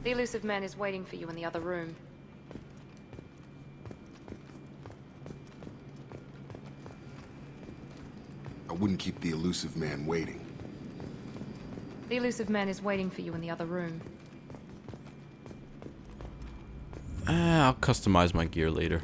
The Illusive man is waiting for you in the other room. I wouldn't keep the Illusive man waiting. The Illusive man is waiting for you in the other room. I'll customize my gear later.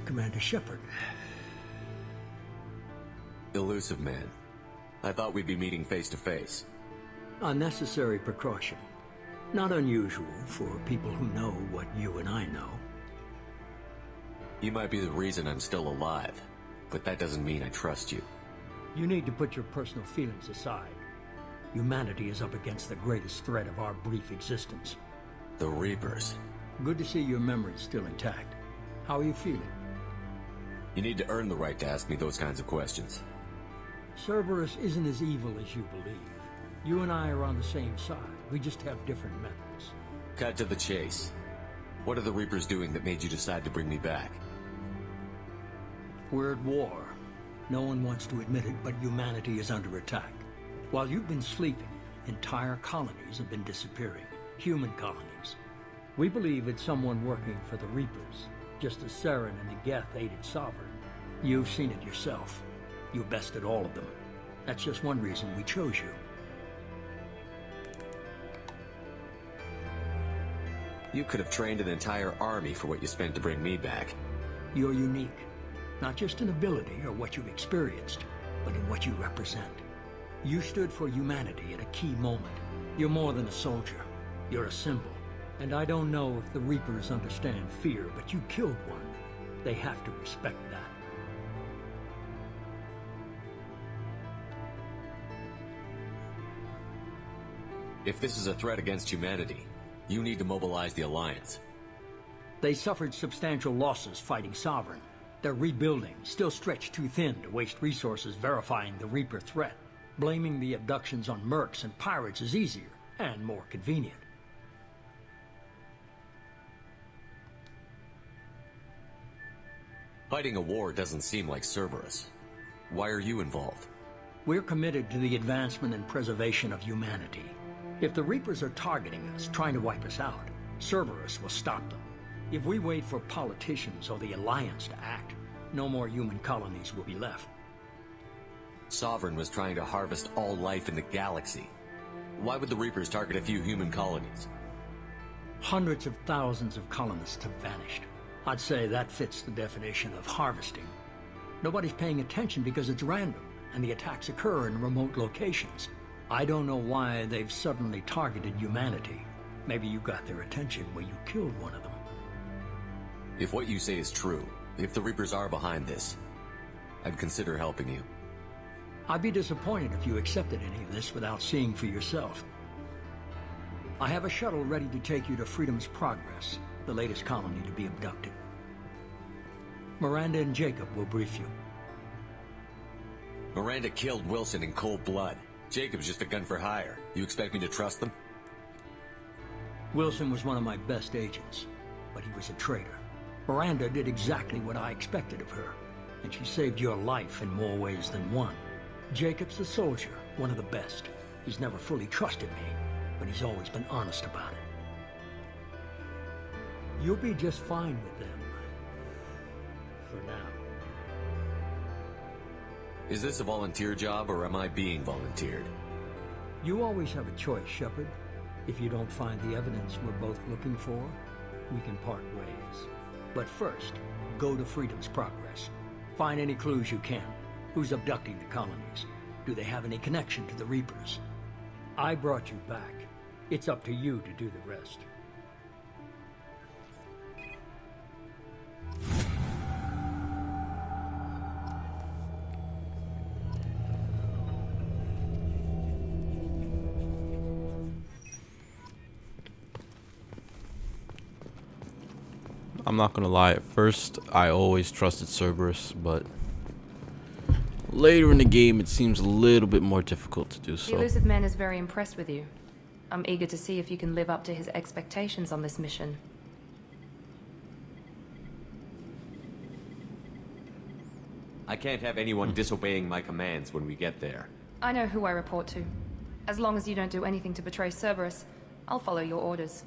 Commander Shepard. Illusive man. I thought we'd be meeting face to face. Unnecessary precaution. Not unusual for people who know what you and I know. You might be the reason I'm still alive, but that doesn't mean I trust you. You need to put your personal feelings aside. Humanity is up against the greatest threat of our brief existence. The Reapers. Good to see your memory's still intact. How are you feeling? You need to earn the right to ask me those kinds of questions. Cerberus isn't as evil as you believe. You and I are on the same side. We just have different methods. Cut to the chase. What are the Reapers doing that made you decide to bring me back? We're at war. No one wants to admit it, but humanity is under attack. While you've been sleeping, entire colonies have been disappearing. Human colonies. We believe it's someone working for the Reapers, just as Saren and the Geth aided Sovereign. You've seen it yourself. You bested all of them. That's just one reason we chose you. You could have trained an entire army for what you spent to bring me back. You're unique. Not just in ability or what you've experienced, but in what you represent. You stood for humanity at a key moment. You're more than a soldier. You're a symbol. And I don't know if the Reapers understand fear, but you killed one. They have to respect that. If this is a threat against humanity, you need to mobilize the Alliance. They suffered substantial losses fighting Sovereign. They're rebuilding, still stretched too thin to waste resources verifying the Reaper threat. Blaming the abductions on mercs and pirates is easier and more convenient. Fighting a war doesn't seem like Cerberus. Why are you involved? We're committed to the advancement and preservation of humanity. If the Reapers are targeting us, trying to wipe us out, Cerberus will stop them. If we wait for politicians or the Alliance to act, no more human colonies will be left. Sovereign was trying to harvest all life in the galaxy. Why would the Reapers target a few human colonies? Hundreds of thousands of colonists have vanished. I'd say that fits the definition of harvesting. Nobody's paying attention because it's random, and the attacks occur in remote locations. I don't know why they've suddenly targeted humanity. Maybe you got their attention when you killed one of them. If what you say is true, if the Reapers are behind this, I'd consider helping you. I'd be disappointed if you accepted any of this without seeing for yourself. I have a shuttle ready to take you to Freedom's Progress, the latest colony to be abducted. Miranda and Jacob will brief you. Miranda killed Wilson in cold blood. Jacob's just a gun for hire. You expect me to trust them? Wilson was one of my best agents, but he was a traitor. Miranda did exactly what I expected of her, and she saved your life in more ways than one. Jacob's a soldier, one of the best. He's never fully trusted me, but he's always been honest about it. You'll be just fine with them. For now. Is this a volunteer job, or am I being volunteered? You always have a choice, Shepard. If you don't find the evidence we're both looking for, we can part ways. But first, go to Freedom's Progress. Find any clues you can. Who's abducting the colonies? Do they have any connection to the Reapers? I brought you back. It's up to you to do the rest. I'm not gonna lie, at first I always trusted Cerberus, but later in the game it seems a little bit more difficult to do The so. Illusive Man is very impressed with you. I'm eager to see if you can live up to his expectations on this mission. I can't have anyone disobeying my commands when we get there. I know who I report to. As long as you don't do anything to betray Cerberus, I'll follow your orders.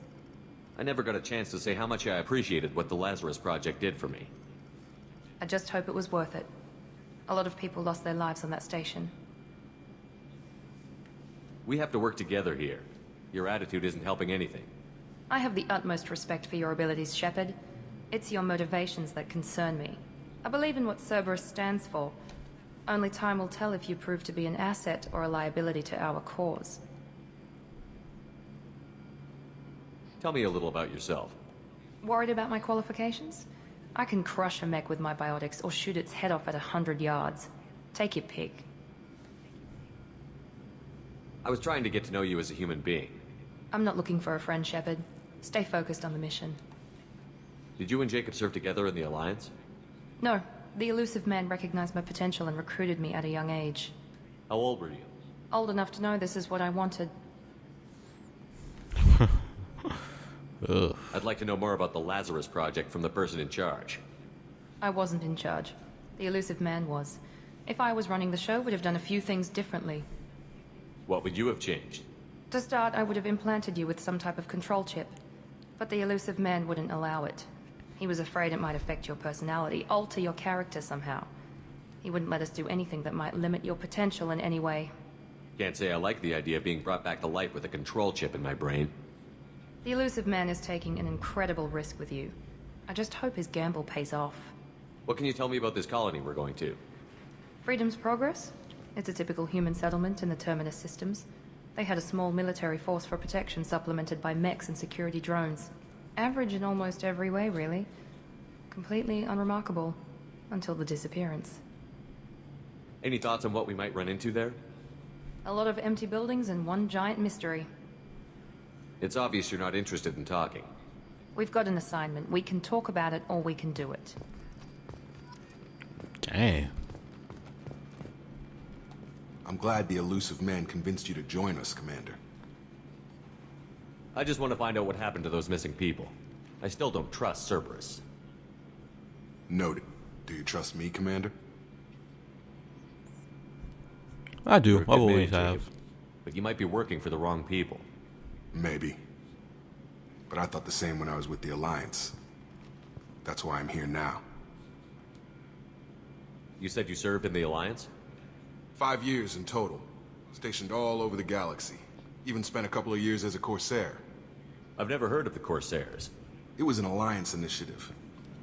I never got a chance to say how much I appreciated what the Lazarus Project did for me. I just hope it was worth it. A lot of people lost their lives on that station. We have to work together here. Your attitude isn't helping anything. I have the utmost respect for your abilities, Shepard. It's your motivations that concern me. I believe in what Cerberus stands for. Only time will tell if you prove to be an asset or a liability to our cause. Tell me a little about yourself. Worried about my qualifications? I can crush a mech with my biotics or shoot its head off at 100 yards. Take your pick. I was trying to get to know you as a human being. I'm not looking for a friend, Shepard. Stay focused on the mission. Did you and Jacob serve together in the Alliance? No, the Illusive Man recognized my potential and recruited me at a young age. How old were you? Old enough to know this is what I wanted. Ugh. I'd like to know more about the Lazarus Project from the person in charge. I wasn't in charge. The Illusive Man was. If I was running the show, would have done a few things differently. What would you have changed? To start, I would have implanted you with some type of control chip. But the Illusive Man wouldn't allow it. He was afraid it might affect your personality, alter your character somehow. He wouldn't let us do anything that might limit your potential in any way. Can't say I like the idea of being brought back to life with a control chip in my brain. The Illusive Man is taking an incredible risk with you. I just hope his gamble pays off. What can you tell me about this colony we're going to? Freedom's Progress? It's a typical human settlement in the Terminus systems. They had a small military force for protection supplemented by mechs and security drones. Average in almost every way, really. Completely unremarkable. Until the disappearance. Any thoughts on what we might run into there? A lot of empty buildings and one giant mystery. It's obvious you're not interested in talking. We've got an assignment. We can talk about it or we can do it. Dang. I'm glad the Illusive Man convinced you to join us, Commander. I just want to find out what happened to those missing people. I still don't trust Cerberus. Noted. Do you trust me, Commander? I do. You're a I good man, always Jacob, have. But you might be working for the wrong people. Maybe. But I thought the same when I was with the Alliance. That's why I'm here now. You said you served in the Alliance? 5 years in total. Stationed all over the galaxy. Even spent a couple of years as a Corsair. I've never heard of the Corsairs. It was an Alliance initiative.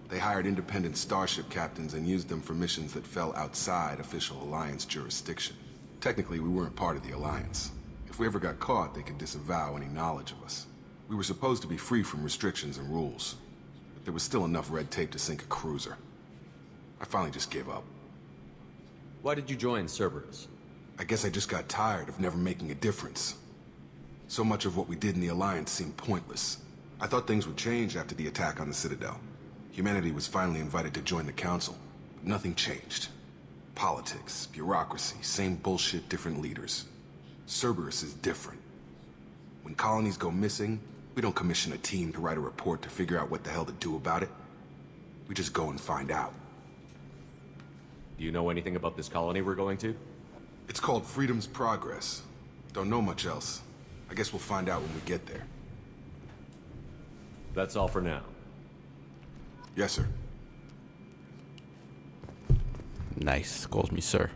They hired independent starship captains and used them for missions that fell outside official Alliance jurisdiction. Technically, we weren't part of the Alliance. If we ever got caught, they could disavow any knowledge of us. We were supposed to be free from restrictions and rules. But there was still enough red tape to sink a cruiser. I finally just gave up. Why did you join Cerberus? I guess I just got tired of never making a difference. So much of what we did in the Alliance seemed pointless. I thought things would change after the attack on the Citadel. Humanity was finally invited to join the Council, but nothing changed. Politics, bureaucracy, same bullshit, different leaders. Cerberus is different. When colonies go missing, we don't commission a team to write a report to figure out what the hell to do about it. We just go and find out. Do you know anything about this colony we're going to? It's called Freedom's Progress. Don't know much else. I guess we'll find out when we get there. That's all for now. Yes, sir. Nice. Calls me sir.